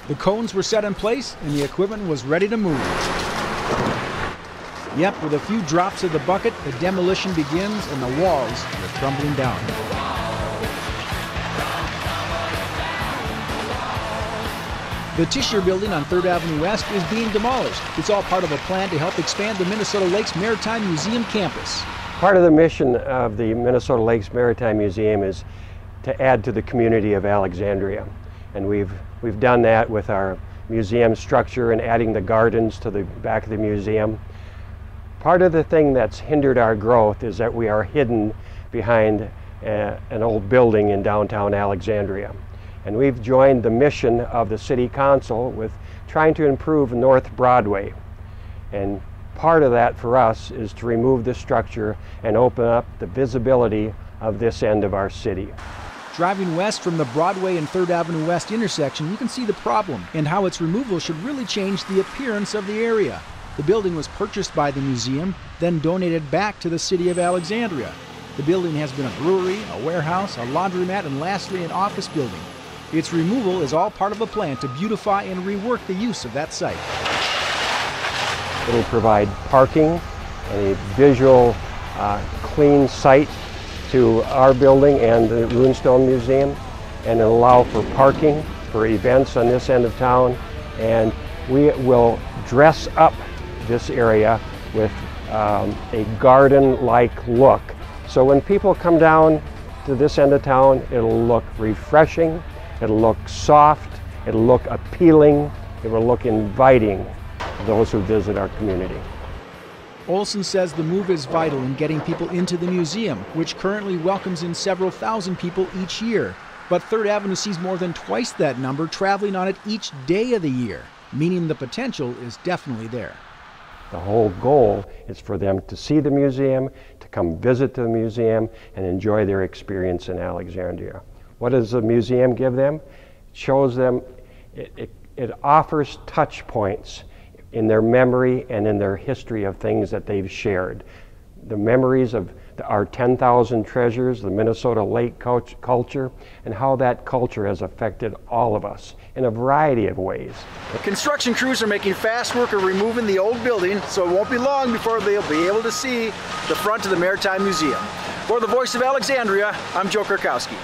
The cones were set in place and the equipment was ready to move. Yep, with a few drops of the bucket, the demolition begins and the walls are crumbling down. The Tischer Building on 3rd Avenue West is being demolished. It's all part of a plan to help expand the Minnesota Lakes Maritime Museum campus. Part of the mission of the Minnesota Lakes Maritime Museum is to add to the community of Alexandria. And we've done that with our museum structure and adding the gardens to the back of the museum. Part of the thing that's hindered our growth is that we are hidden behind an old building in downtown Alexandria. And we've joined the mission of the City Council with trying to improve North Broadway. And part of that for us is to remove the structure and open up the visibility of this end of our city. Driving west from the Broadway and 3rd Avenue West intersection, you can see the problem and how its removal should really change the appearance of the area. The building was purchased by the museum, then donated back to the city of Alexandria. The building has been a brewery, a warehouse, a laundromat, and lastly an office building. Its removal is all part of a plan to beautify and rework the use of that site. It will provide parking and a visual, clean site to our building and the Runestone Museum, and it'll allow for parking for events on this end of town, and we will dress up this area with a garden-like look. So when people come down to this end of town, it'll look refreshing, it'll look soft, it'll look appealing, it will look inviting to those who visit our community. Olson says the move is vital in getting people into the museum, which currently welcomes in several thousand people each year. But 3rd Avenue sees more than twice that number traveling on it each day of the year, meaning the potential is definitely there. The whole goal is for them to see the museum, to come visit the museum, and enjoy their experience in Alexandria. What does the museum give them? It shows them, it offers touch points in their memory and in their history of things that they've shared. The memories of our 10,000 treasures, the Minnesota lake culture, and how that culture has affected all of us in a variety of ways. Construction crews are making fast work of removing the old building, so it won't be long before they'll be able to see the front of the Maritime Museum. For the Voice of Alexandria, I'm Joe Korkowski.